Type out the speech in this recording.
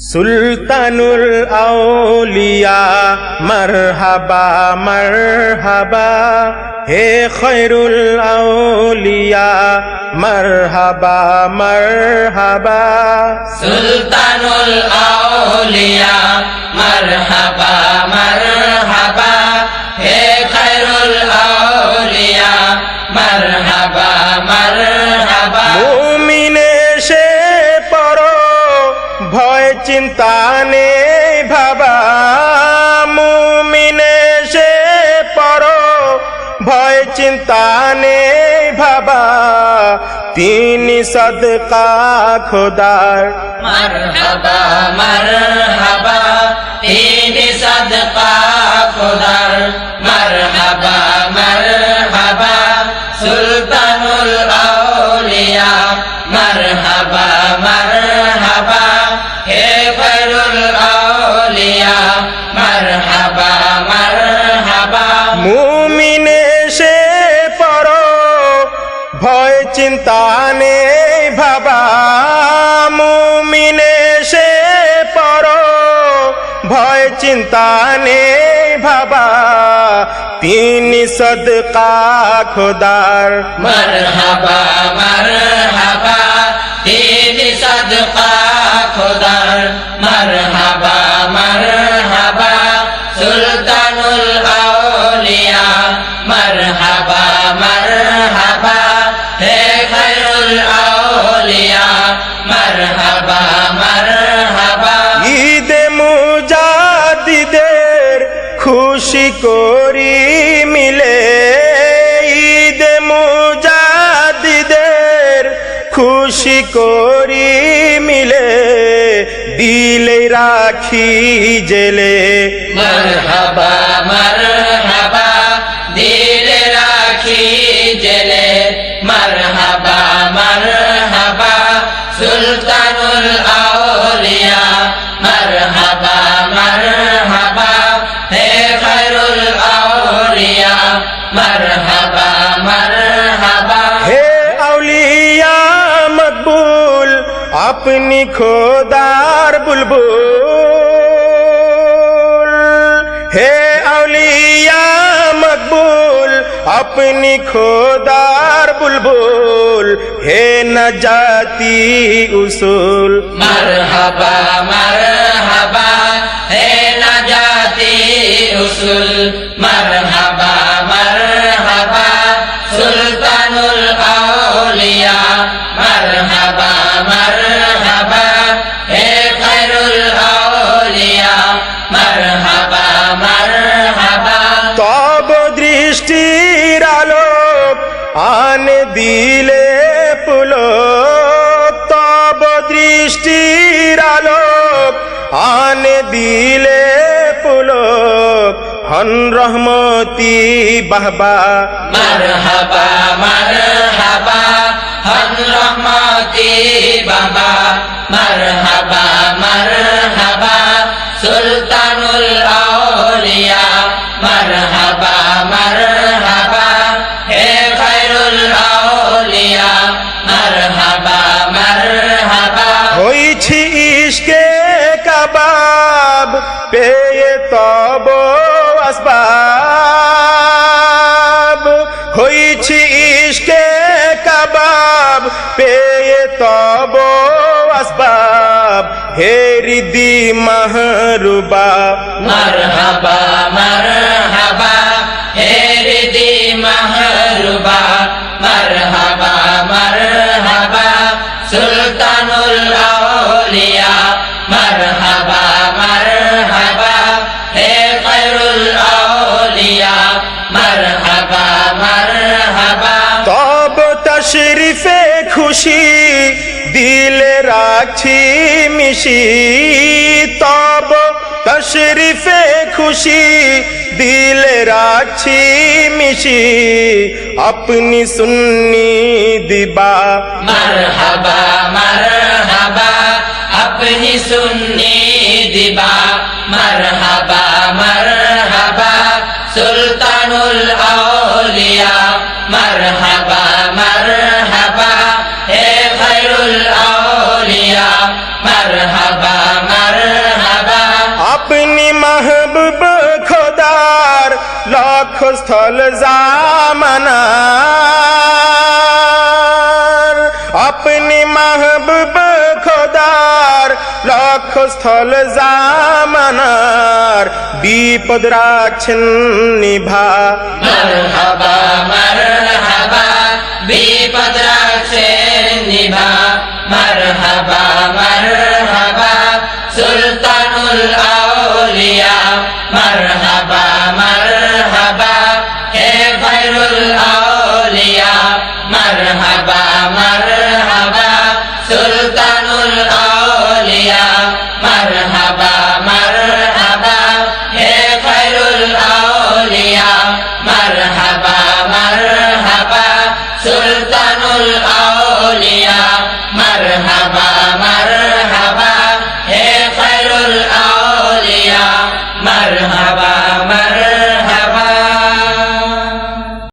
সুলতানুল আউলিয়া মারহাবা মারহাবা, হে খৈরুল আউলিয়া মারহাবা মারহাবা। সুলতানুল আউলিয়া মারহাবা মারহাবা, হে খৈরুল আউলিয়া মারহাবা মারহাবা। মুমিনে সে পড়ো ভয় চিন্তা নেই ভাবা, মুমিনে সে পড়ো ভয় চিন্তা নেই ভাবা, তিনি সদকা খোদার মারহাবা মারহাবা, তিনি সদকা খোদার মারহাবা মারহাবা। সুলতানুল আউলিয়া মারহাবা মারহাবা, হে খৈরুল আউলিয়া মারহাবা মারহাবা। মুমিনে সে পড়ো ভয় চিন্তা নেই ভাবা, মুমিনে সে পড়ো ভয় চিন্তা নেই ভাবা, তিনি সদকা খোদার মারহাবা মারহাবা, তিনি সদকা খোদার মারহাবা মারহাবা। সুলতানুল আউলিয়া মারহাবা মারহাবা, হে খৈরুল আউলিয়া মারহাবা মারহাবা। ঈদে মুজাদ্দিদের খুশি করি মিলে, ঈদে মুজাদ্দিদের খুশি করি মিলে, দিলে রাখি জেলে মারহাবা মারহাবা, দিলে রাখি জেলে মারহাবা মারহাবা। সুলতানুল আউলিয়া মারহাবা মারহাবা, হে খৈরুল আউলিয়া মারহাবা মারহাবা। হে আউলিয়া মকবুল আপনি খোদার বুলবুল, হে আউলিয়া মকবুল আপনি খোদার বুলবুল, হে নজাতি উসুল মারহাবা মারহাবা, হে নাজাতি উসুল মারহাবা মারহাবা। সুলতানুল আউলিয়া মারহাবা মারহাবা, হে খৈরুল আউলিয়া মারহাবা মারহাবা। তব দৃষ্টির আলোক আনে দিলে পুলক, তব দৃষ্টির আলোক আনে দিলে পুলক, হন রহমতি বাহবা মারহাবা মারহাবা, হন রহমতি বাবা মারহাবা মারহাবা। সুলতানুল আউলিয়া মারহাবা মারহাবা, হে খৈরুল আউলিয়া মারহাবা মারহাবা। হইছি ইশকে কাবাব পেয়ে তব আসবাব, হইছি ইশকে কাবাব পেয়ে তব আসবাব, হে রিদি মাহরুবা মারহাবা মারহাবা, হে রিদি মাহরুবা মারহাবা মারহাবা। সুলতানুল আউলিয়া মারহাবা মারহাবা, হে খৈরুল আউলিয়া মারহাবা মারহাবা। তব তশরিফে খুশি দিলে রাখছি মিশি, তব তশরিফে খুশি দিলে রাখছি মিশি, আপনি সুন্নি দিবা মারহাবা মারহাবা, আপনি সুন্নি দিবা মারহাবা মারহাবা। সুলতানুল আউলিয়া মারহাবা মারহাবা, হে খৈরুল আউলিয়া মারহাবা মারহাবা। স্থল জামানার আপনি মাহবুব খোদার লক্ষ্য স্থল জামানার বিপদ রাখছেন নিভা মারহাবা মারহাবা বিপদ রাখছেন নিভা মারহাবা মারহাবা